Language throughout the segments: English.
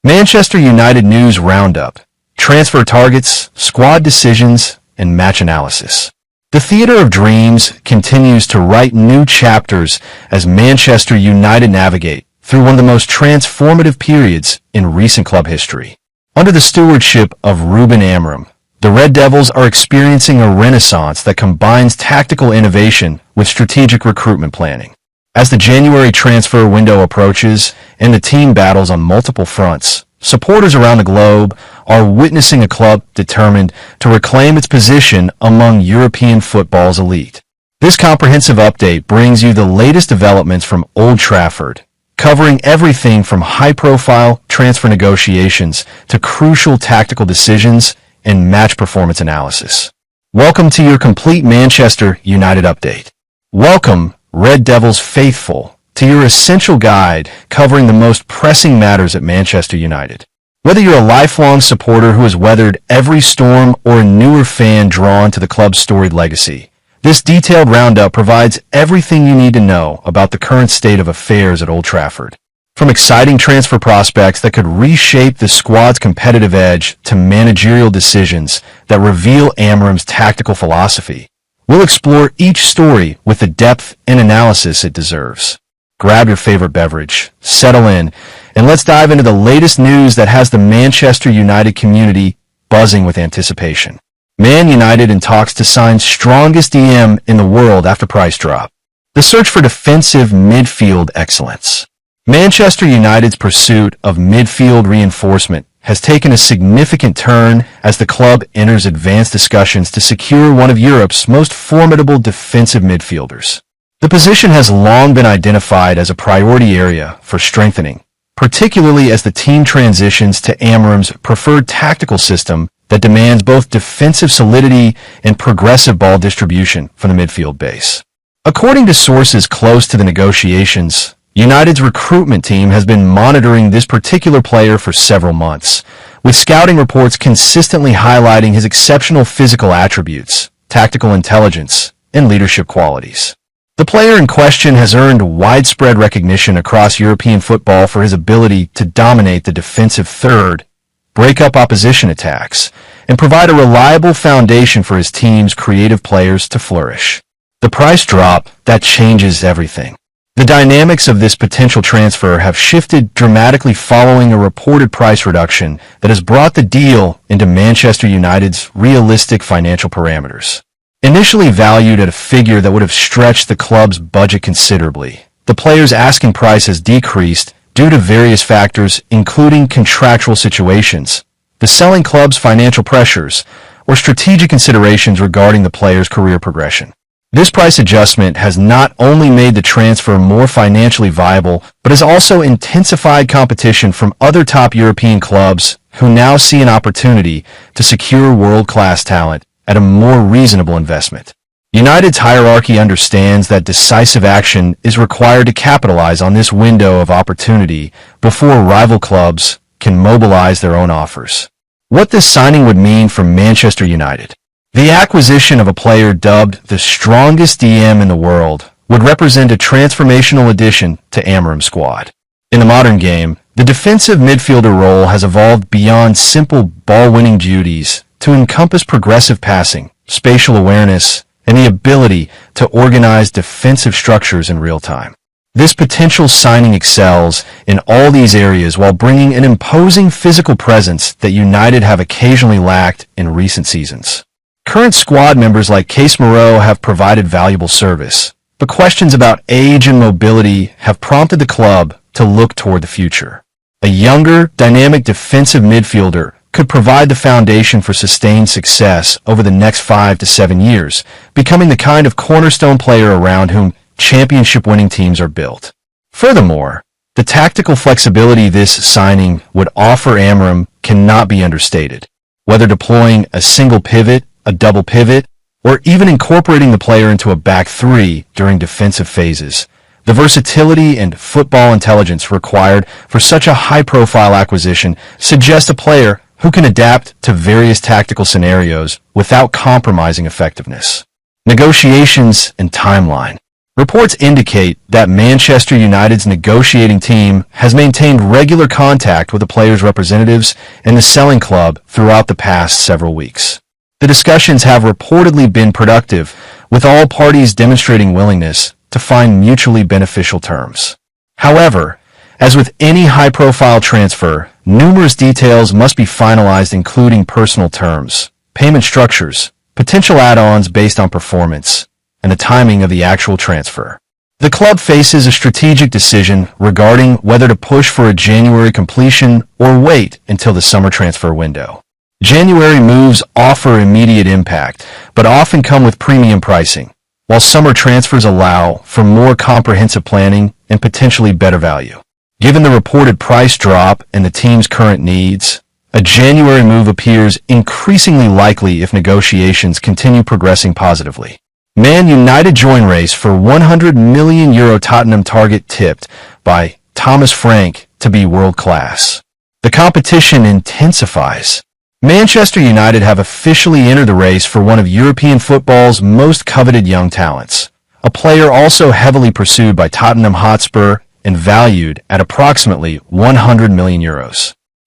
Manchester United News Roundup. Transfer targets, squad decisions, and match analysis. The Theatre of Dreams continues to write new chapters as Manchester United navigate through one of the most transformative periods in recent club history. Under the stewardship of Ruben Amorim, the Red Devils are experiencing a renaissance that combines tactical innovation with strategic recruitment planning. As the January transfer window approaches and the team battles on multiple fronts, supporters around the globe are witnessing a club determined to reclaim its position among European football's elite. This comprehensive update brings you the latest developments from Old Trafford, covering everything from high-profile transfer negotiations to crucial tactical decisions and match performance analysis. Welcome to your complete Manchester United update. Welcome, Red Devils faithful, to your essential guide covering the most pressing matters at Manchester United. Whether you're a lifelong supporter who has weathered every storm or a newer fan drawn to the club's storied legacy, this detailed roundup provides everything you need to know about the current state of affairs at Old Trafford. From exciting transfer prospects that could reshape the squad's competitive edge to managerial decisions that reveal Amorim's tactical philosophy, we'll explore each story with the depth and analysis it deserves. Grab your favorite beverage, settle in, and let's dive into the latest news that has the Manchester United community buzzing with anticipation. Man United in talks to sign strongest DM in the world after price drop. The search for defensive midfield excellence. Manchester United's pursuit of midfield reinforcement has taken a significant turn as the club enters advanced discussions to secure one of Europe's most formidable defensive midfielders. The position has long been identified as a priority area for strengthening, particularly as the team transitions to Amorim's preferred tactical system that demands both defensive solidity and progressive ball distribution from the midfield base. According to sources close to the negotiations, United's recruitment team has been monitoring this particular player for several months, with scouting reports consistently highlighting his exceptional physical attributes, tactical intelligence, and leadership qualities. The player in question has earned widespread recognition across European football for his ability to dominate the defensive third, break up opposition attacks, and provide a reliable foundation for his team's creative players to flourish. The price drop, that changes everything. The dynamics of this potential transfer have shifted dramatically following a reported price reduction that has brought the deal into Manchester United's realistic financial parameters. Initially valued at a figure that would have stretched the club's budget considerably, the player's asking price has decreased due to various factors including contractual situations, the selling club's financial pressures, or strategic considerations regarding the player's career progression. This price adjustment has not only made the transfer more financially viable, but has also intensified competition from other top European clubs who now see an opportunity to secure world-class talent at a more reasonable investment. United's hierarchy understands that decisive action is required to capitalize on this window of opportunity before rival clubs can mobilize their own offers. What this signing would mean for Manchester United. The acquisition of a player dubbed the strongest DM in the world would represent a transformational addition to Amorim's squad. In the modern game, the defensive midfielder role has evolved beyond simple ball-winning duties to encompass progressive passing, spatial awareness, and the ability to organize defensive structures in real time. This potential signing excels in all these areas while bringing an imposing physical presence that United have occasionally lacked in recent seasons. Current squad members like Case Moreau have provided valuable service, but questions about age and mobility have prompted the club to look toward the future. A younger, dynamic defensive midfielder could provide the foundation for sustained success over the next 5 to 7 years, becoming the kind of cornerstone player around whom championship-winning teams are built. Furthermore, the tactical flexibility this signing would offer Amorim cannot be understated. Whether deploying a single pivot, a double pivot, or even incorporating the player into a back three during defensive phases, the versatility and football intelligence required for such a high-profile acquisition suggests a player who can adapt to various tactical scenarios without compromising effectiveness. Negotiations and timeline. Reports indicate that Manchester United's negotiating team has maintained regular contact with the players' representatives and the selling club throughout the past several weeks. The discussions have reportedly been productive, with all parties demonstrating willingness to find mutually beneficial terms. However, as with any high-profile transfer, numerous details must be finalized, including personal terms, payment structures, potential add-ons based on performance, and the timing of the actual transfer. The club faces a strategic decision regarding whether to push for a January completion or wait until the summer transfer window. January moves offer immediate impact, but often come with premium pricing, while summer transfers allow for more comprehensive planning and potentially better value. Given the reported price drop and the team's current needs, a January move appears increasingly likely if negotiations continue progressing positively. ManUtd join race for €100 million Tottenham target tipped by Thomas Frank to be world-class. The competition intensifies. Manchester United have officially entered the race for one of European football's most coveted young talents, a player also heavily pursued by Tottenham Hotspur and valued at approximately €100 million.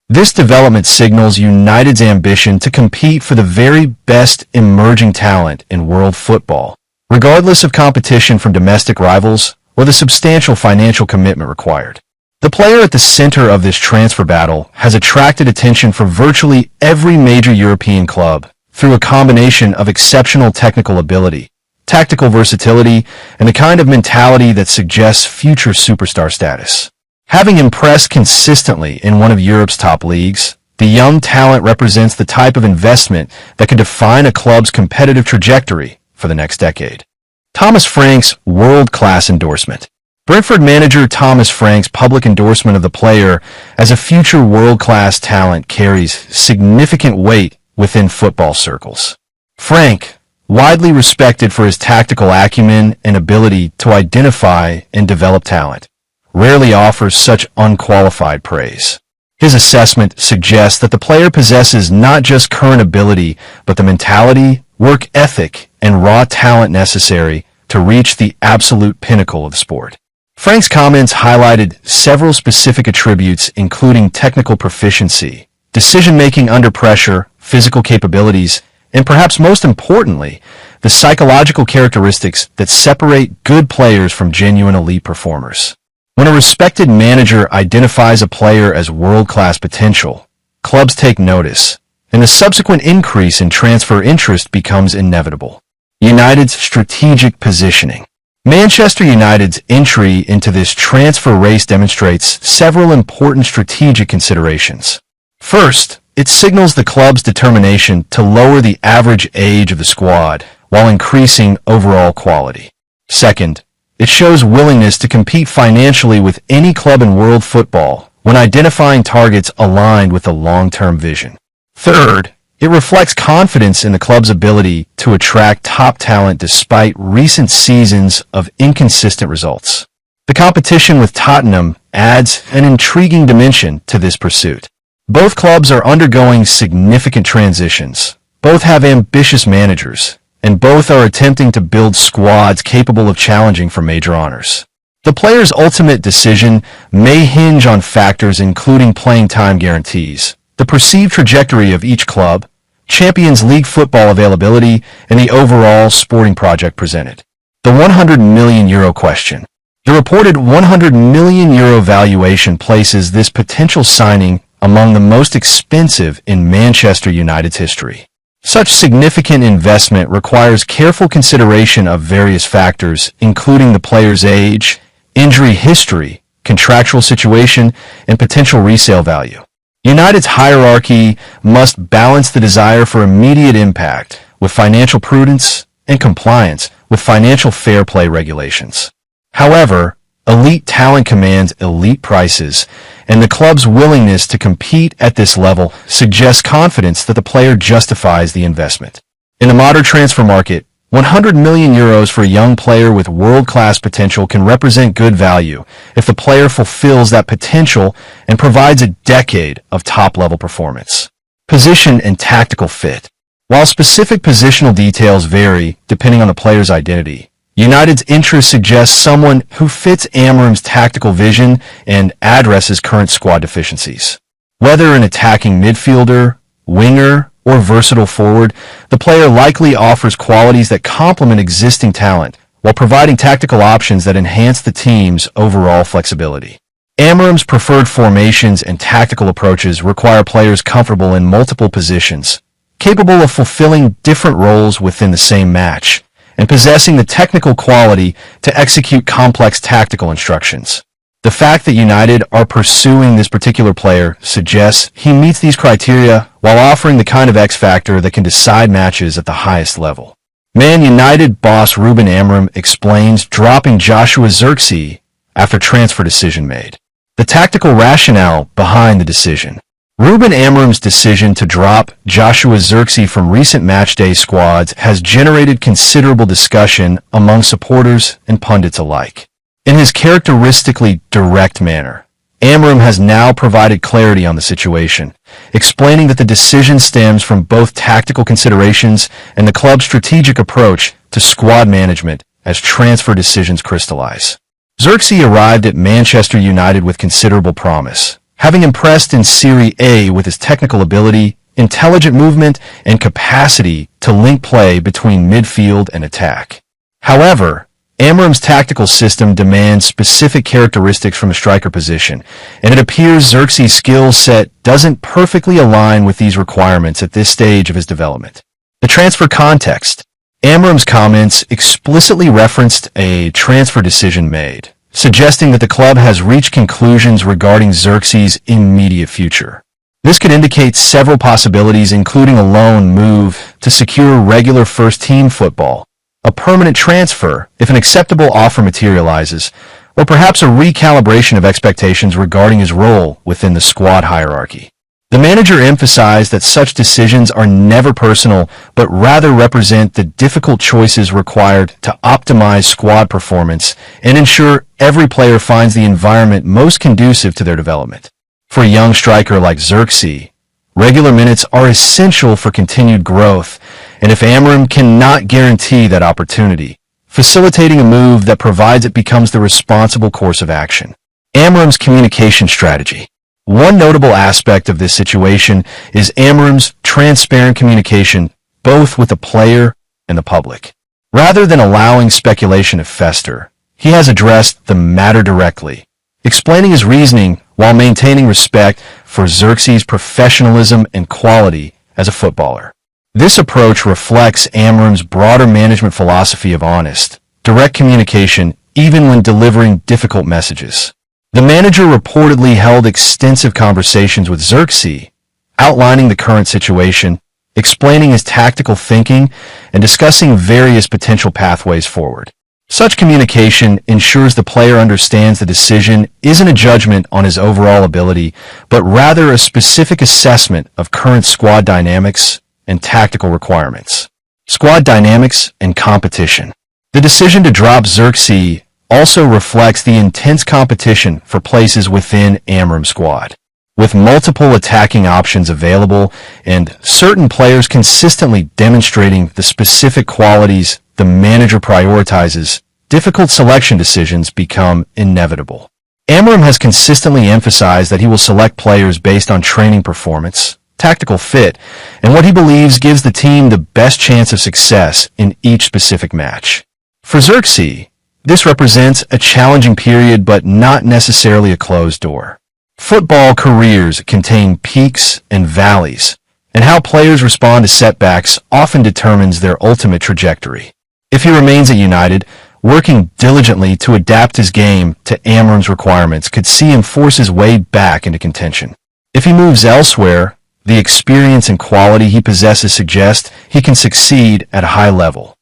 This development signals United's ambition to compete for the very best emerging talent in world football, regardless of competition from domestic rivals or the substantial financial commitment required. The player at the center of this transfer battle has attracted attention from virtually every major European club through a combination of exceptional technical ability, tactical versatility, and the kind of mentality that suggests future superstar status. Having impressed consistently in one of Europe's top leagues, the young talent represents the type of investment that could define a club's competitive trajectory for the next decade. Thomas Frank's world-class endorsement. Brentford manager Thomas Frank's public endorsement of the player as a future world-class talent carries significant weight within football circles. Frank, widely respected for his tactical acumen and ability to identify and develop talent, rarely offers such unqualified praise. His assessment suggests that the player possesses not just current ability, but the mentality, work ethic, and raw talent necessary to reach the absolute pinnacle of the sport. Frank's comments highlighted several specific attributes, including technical proficiency, decision-making under pressure, physical capabilities, and perhaps most importantly, the psychological characteristics that separate good players from genuine elite performers. When a respected manager identifies a player as world-class potential, clubs take notice, and the subsequent increase in transfer interest becomes inevitable. United's strategic positioning. Manchester United's entry into this transfer race demonstrates several important strategic considerations. First, it signals the club's determination to lower the average age of the squad while increasing overall quality. Second, it shows willingness to compete financially with any club in world football when identifying targets aligned with a long-term vision. Third, it reflects confidence in the club's ability to attract top talent despite recent seasons of inconsistent results. The competition with Tottenham adds an intriguing dimension to this pursuit. Both clubs are undergoing significant transitions. Both have ambitious managers, and both are attempting to build squads capable of challenging for major honors. The player's ultimate decision may hinge on factors including playing time guarantees, the perceived trajectory of each club, Champions League football availability, and the overall sporting project presented. The €100 million question. The reported €100 million valuation places this potential signing among the most expensive in Manchester United's history. Such significant investment requires careful consideration of various factors, including the player's age, injury history, contractual situation, and potential resale value. United's hierarchy must balance the desire for immediate impact with financial prudence and compliance with financial fair play regulations. However, elite talent commands elite prices, and the club's willingness to compete at this level suggests confidence that the player justifies the investment. In the modern transfer market, €100 million for a young player with world-class potential can represent good value if the player fulfills that potential and provides a decade of top-level performance. Position and tactical fit. While specific positional details vary depending on the player's identity, United's interest suggests someone who fits Amorim's tactical vision and addresses current squad deficiencies. Whether an attacking midfielder, winger, or versatile forward, the player likely offers qualities that complement existing talent while providing tactical options that enhance the team's overall flexibility. Amorim's preferred formations and tactical approaches require players comfortable in multiple positions, capable of fulfilling different roles within the same match, and possessing the technical quality to execute complex tactical instructions. The fact that United are pursuing this particular player suggests he meets these criteria while offering the kind of X factor that can decide matches at the highest level. ManUtd boss Ruben Amorim explains dropping Joshua Zirkzee after transfer decision made. The tactical rationale behind the decision. Ruben Amorim's decision to drop Joshua Zirkzee from recent matchday squads has generated considerable discussion among supporters and pundits alike. In his characteristically direct manner, Amorim has now provided clarity on the situation, explaining that the decision stems from both tactical considerations and the club's strategic approach to squad management as transfer decisions crystallize. Zirkzee arrived at Manchester United with considerable promise, having impressed in Serie A with his technical ability, intelligent movement, and capacity to link play between midfield and attack. However, Amorim's tactical system demands specific characteristics from a striker position, and it appears Zirkzee's skill set doesn't perfectly align with these requirements at this stage of his development. The transfer context. Amorim's comments explicitly referenced a transfer decision made, suggesting that the club has reached conclusions regarding Zirkzee's immediate future. This could indicate several possibilities, including a loan move to secure regular first-team football, a permanent transfer if an acceptable offer materializes, or perhaps a recalibration of expectations regarding his role within the squad hierarchy. The manager emphasized that such decisions are never personal, but rather represent the difficult choices required to optimize squad performance and ensure every player finds the environment most conducive to their development. For a young striker like Zirkzee, regular minutes are essential for continued growth, and if Amorim cannot guarantee that opportunity, facilitating a move that provides it becomes the responsible course of action. Amorim's communication strategy. One notable aspect of this situation is Amorim's transparent communication both with the player and the public. Rather than allowing speculation to fester, he has addressed the matter directly, explaining his reasoning while maintaining respect for Zirkzee's professionalism and quality as a footballer. This approach reflects Amorim's broader management philosophy of honest, direct communication even when delivering difficult messages. The manager reportedly held extensive conversations with Zirkzee, outlining the current situation, explaining his tactical thinking, and discussing various potential pathways forward. Such communication ensures the player understands the decision isn't a judgment on his overall ability, but rather a specific assessment of current squad dynamics and tactical requirements. Squad dynamics and competition. The decision to drop Zirkzee also reflects the intense competition for places within Amorim's squad. With multiple attacking options available and certain players consistently demonstrating the specific qualities the manager prioritizes, difficult selection decisions become inevitable. Amorim has consistently emphasized that he will select players based on training performance, tactical fit, and what he believes gives the team the best chance of success in each specific match. For Zirkzee, this represents a challenging period but not necessarily a closed door. Football careers contain peaks and valleys, and how players respond to setbacks often determines their ultimate trajectory. If he remains at United, working diligently to adapt his game to Amorim's requirements could see him force his way back into contention. If he moves elsewhere, the experience and quality he possesses suggest he can succeed at a high level.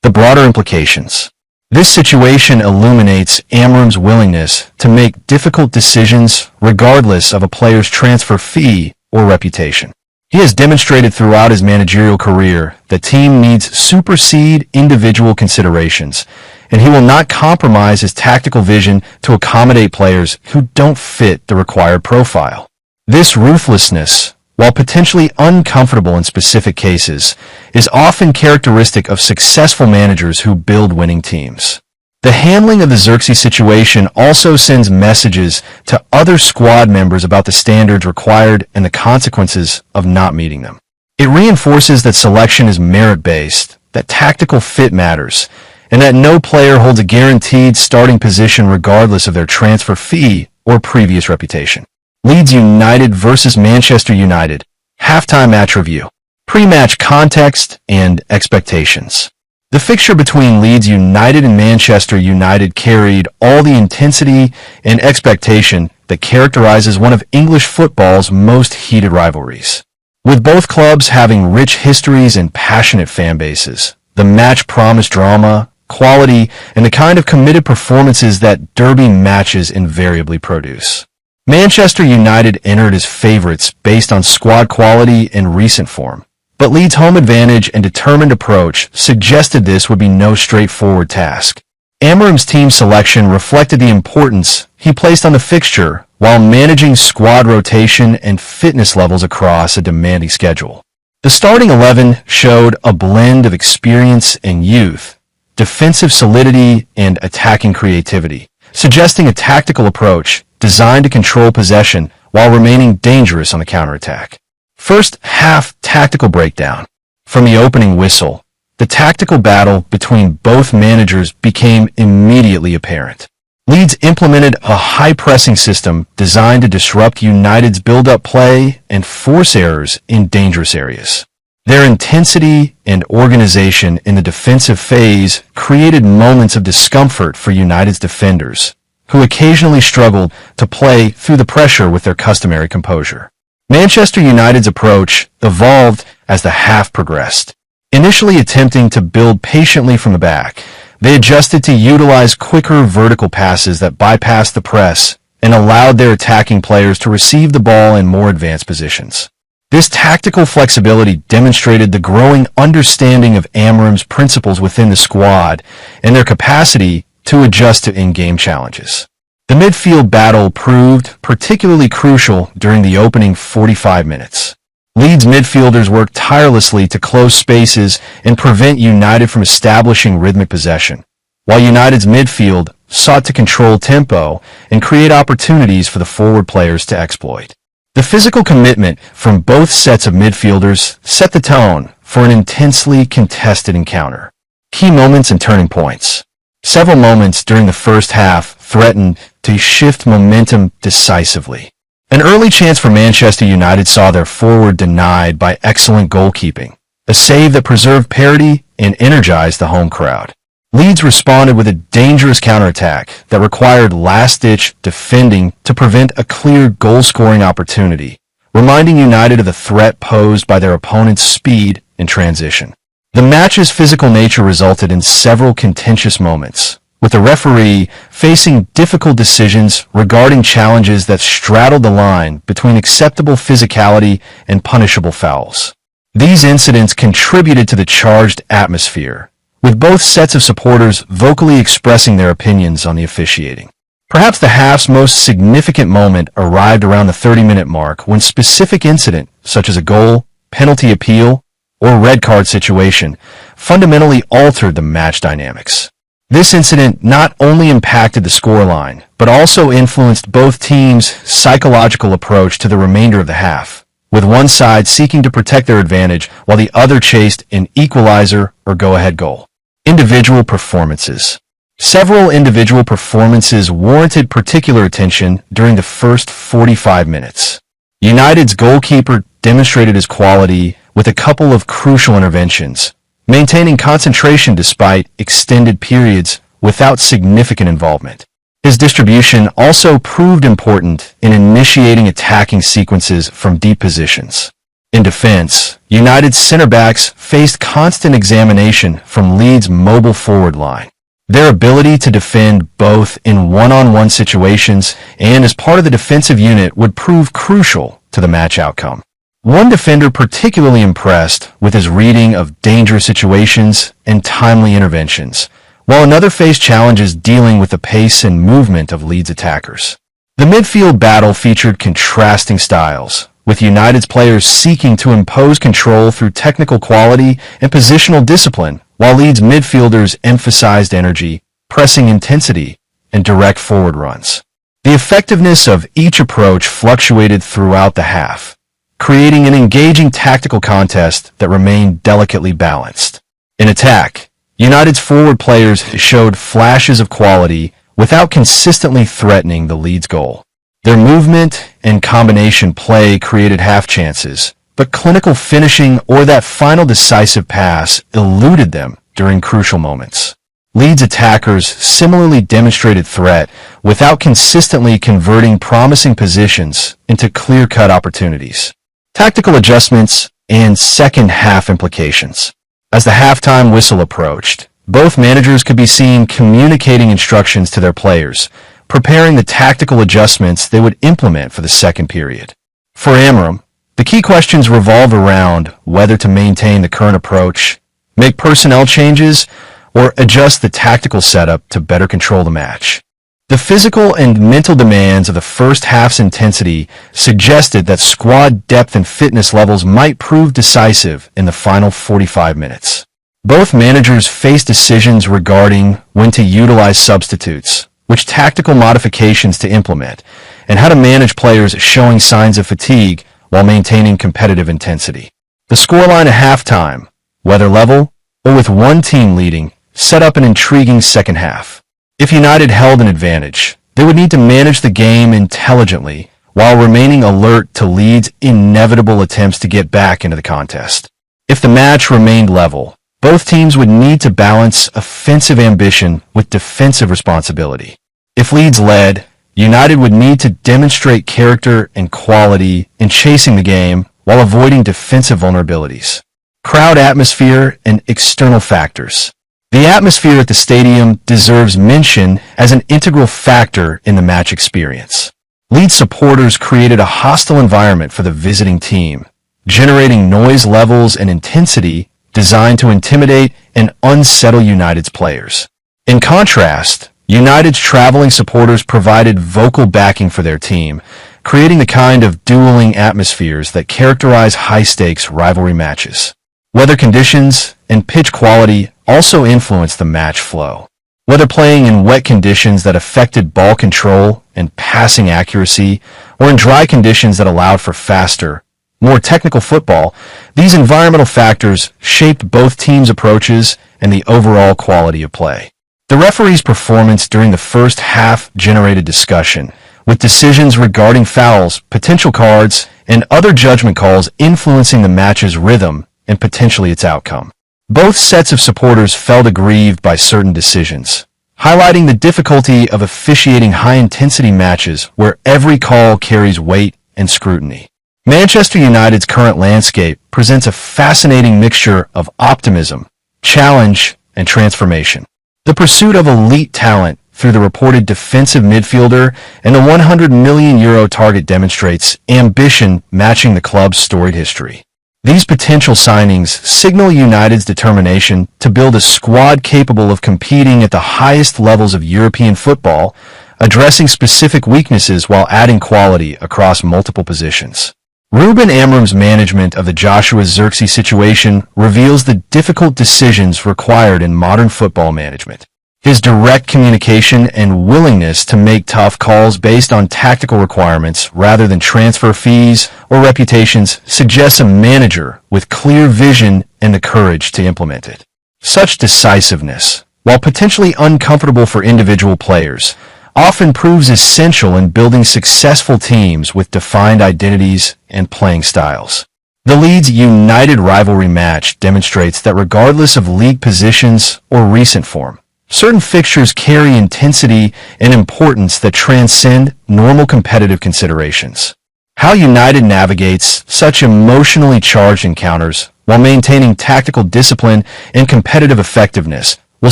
The broader implications. This situation illuminates Amorim's willingness to make difficult decisions regardless of a player's transfer fee or reputation. He has demonstrated throughout his managerial career that team needs supersede individual considerations, and he will not compromise his tactical vision to accommodate players who don't fit the required profile. This ruthlessness while potentially uncomfortable in specific cases, is often characteristic of successful managers who build winning teams. The handling of the Zirkzee situation also sends messages to other squad members about the standards required and the consequences of not meeting them. It reinforces that selection is merit-based, that tactical fit matters, and that no player holds a guaranteed starting position regardless of their transfer fee or previous reputation. Leeds United versus Manchester United. Halftime match review. Pre-match context and expectations. The fixture between Leeds United and Manchester United carried all the intensity and expectation that characterizes one of English football's most heated rivalries. With both clubs having rich histories and passionate fan bases, the match promised drama, quality, and the kind of committed performances that derby matches invariably produce. Manchester United entered as favorites based on squad quality and recent form, but Leeds' home advantage and determined approach suggested this would be no straightforward task. Amorim's team selection reflected the importance he placed on the fixture while managing squad rotation and fitness levels across a demanding schedule. The starting 11 showed a blend of experience and youth, defensive solidity, and attacking creativity, suggesting a tactical approach designed to control possession while remaining dangerous on the counterattack. First half tactical breakdown. From the opening whistle, the tactical battle between both managers became immediately apparent. Leeds implemented a high-pressing system designed to disrupt United's build-up play and force errors in dangerous areas. Their intensity and organization in the defensive phase created moments of discomfort for United's defenders, who occasionally struggled to play through the pressure with their customary composure. Manchester United's approach evolved as the half progressed. Initially attempting to build patiently from the back, they adjusted to utilize quicker vertical passes that bypassed the press and allowed their attacking players to receive the ball in more advanced positions. This tactical flexibility demonstrated the growing understanding of Amorim's principles within the squad and their capacity to adjust to in-game challenges. The midfield battle proved particularly crucial during the opening 45 minutes. Leeds midfielders worked tirelessly to close spaces and prevent United from establishing rhythmic possession, while United's midfield sought to control tempo and create opportunities for the forward players to exploit. The physical commitment from both sets of midfielders set the tone for an intensely contested encounter. Key moments and turning points. Several moments during the first half threatened to shift momentum decisively. An early chance for Manchester United saw their forward denied by excellent goalkeeping, a save that preserved parity and energized the home crowd. Leeds responded with a dangerous counterattack that required last-ditch defending to prevent a clear goal-scoring opportunity, reminding United of the threat posed by their opponent's speed and transition. The match's physical nature resulted in several contentious moments, with the referee facing difficult decisions regarding challenges that straddled the line between acceptable physicality and punishable fouls. These incidents contributed to the charged atmosphere, with both sets of supporters vocally expressing their opinions on the officiating. Perhaps the half's most significant moment arrived around the 30-minute mark when specific incident, such as a goal, penalty appeal, or red card situation, fundamentally altered the match dynamics. This incident not only impacted the scoreline, but also influenced both teams' psychological approach to the remainder of the half, with one side seeking to protect their advantage while the other chased an equalizer or go-ahead goal. Individual performances. Several individual performances warranted particular attention during the first 45 minutes. United's goalkeeper demonstrated his quality with a couple of crucial interventions, maintaining concentration despite extended periods without significant involvement. His distribution also proved important in initiating attacking sequences from deep positions. In defense, United's center-backs faced constant examination from Leeds' mobile forward line. Their ability to defend both in one-on-one situations and as part of the defensive unit would prove crucial to the match outcome. One defender particularly impressed with his reading of dangerous situations and timely interventions, while another faced challenges dealing with the pace and movement of Leeds attackers. The midfield battle featured contrasting styles, with United's players seeking to impose control through technical quality and positional discipline, while Leeds midfielders emphasized energy, pressing intensity, and direct forward runs. The effectiveness of each approach fluctuated throughout the half, creating an engaging tactical contest that remained delicately balanced. In attack, United's forward players showed flashes of quality without consistently threatening the Leeds goal. Their movement and combination play created half chances, but clinical finishing or that final decisive pass eluded them during crucial moments. Leeds attackers similarly demonstrated threat without consistently converting promising positions into clear-cut opportunities. Tactical adjustments and second-half implications. As the halftime whistle approached, both managers could be seen communicating instructions to their players, preparing the tactical adjustments they would implement for the second period. For Amorim, the key questions revolve around whether to maintain the current approach, make personnel changes, or adjust the tactical setup to better control the match. The physical and mental demands of the first half's intensity suggested that squad depth and fitness levels might prove decisive in the final 45 minutes. Both managers faced decisions regarding when to utilize substitutes, which tactical modifications to implement, and how to manage players showing signs of fatigue while maintaining competitive intensity. The scoreline at halftime, whether level or with one team leading, set up an intriguing second half. If United held an advantage, they would need to manage the game intelligently while remaining alert to Leeds' inevitable attempts to get back into the contest. If the match remained level, both teams would need to balance offensive ambition with defensive responsibility. If Leeds led, United would need to demonstrate character and quality in chasing the game while avoiding defensive vulnerabilities. Crowd atmosphere and external factors. The atmosphere at the stadium deserves mention as an integral factor in the match experience. Leeds supporters created a hostile environment for the visiting team, generating noise levels and intensity designed to intimidate and unsettle United's players. In contrast, United's traveling supporters provided vocal backing for their team, creating the kind of dueling atmospheres that characterize high-stakes rivalry matches. Weather conditions and pitch quality also influenced the match flow. Whether playing in wet conditions that affected ball control and passing accuracy, or in dry conditions that allowed for faster, more technical football, these environmental factors shaped both teams' approaches and the overall quality of play. The referee's performance during the first half generated discussion, with decisions regarding fouls, potential cards, and other judgment calls influencing the match's rhythm and potentially its outcome. Both sets of supporters felt aggrieved by certain decisions, highlighting the difficulty of officiating high-intensity matches where every call carries weight and scrutiny. Manchester United's current landscape presents a fascinating mixture of optimism, challenge, and transformation. The pursuit of elite talent through the reported defensive midfielder and the €100 million target demonstrates ambition matching the club's storied history. These potential signings signal United's determination to build a squad capable of competing at the highest levels of European football, addressing specific weaknesses while adding quality across multiple positions. Ruben Amorim's management of the Joshua Zirkzee situation reveals the difficult decisions required in modern football management. His direct communication and willingness to make tough calls based on tactical requirements rather than transfer fees or reputations suggests a manager with clear vision and the courage to implement it. Such decisiveness, while potentially uncomfortable for individual players, often proves essential in building successful teams with defined identities and playing styles. The Leeds United rivalry match demonstrates that regardless of league positions or recent form, certain fixtures carry intensity and importance that transcend normal competitive considerations. How United navigates such emotionally charged encounters while maintaining tactical discipline and competitive effectiveness will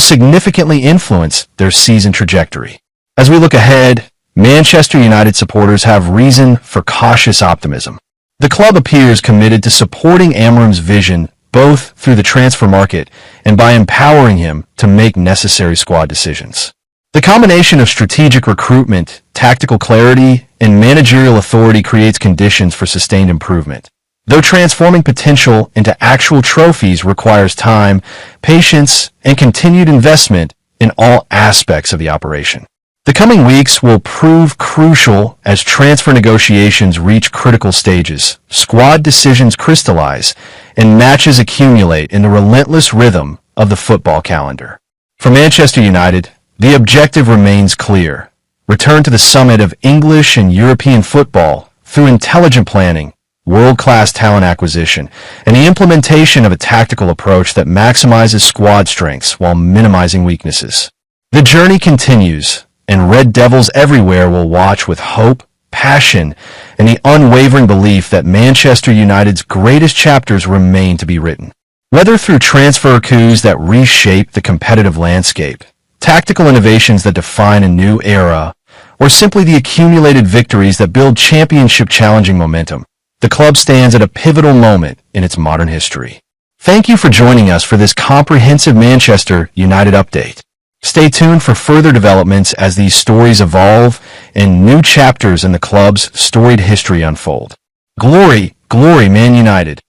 significantly influence their season trajectory. As we look ahead, Manchester United supporters have reason for cautious optimism. The club appears committed to supporting Amorim's vision both through the transfer market and by empowering him to make necessary squad decisions. The combination of strategic recruitment, tactical clarity, and managerial authority creates conditions for sustained improvement. Though transforming potential into actual trophies requires time, patience, and continued investment in all aspects of the operation. The coming weeks will prove crucial as transfer negotiations reach critical stages, squad decisions crystallize, and matches accumulate in the relentless rhythm of the football calendar. For Manchester United, the objective remains clear. Return to the summit of English and European football through intelligent planning, world-class talent acquisition, and the implementation of a tactical approach that maximizes squad strengths while minimizing weaknesses. The journey continues, and Red Devils everywhere will watch with hope, passion, and the unwavering belief that Manchester United's greatest chapters remain to be written. Whether through transfer coups that reshape the competitive landscape, tactical innovations that define a new era, or simply the accumulated victories that build championship-challenging momentum, the club stands at a pivotal moment in its modern history. Thank you for joining us for this comprehensive Manchester United update. Stay tuned for further developments as these stories evolve and new chapters in the club's storied history unfold. Glory, glory, Man United!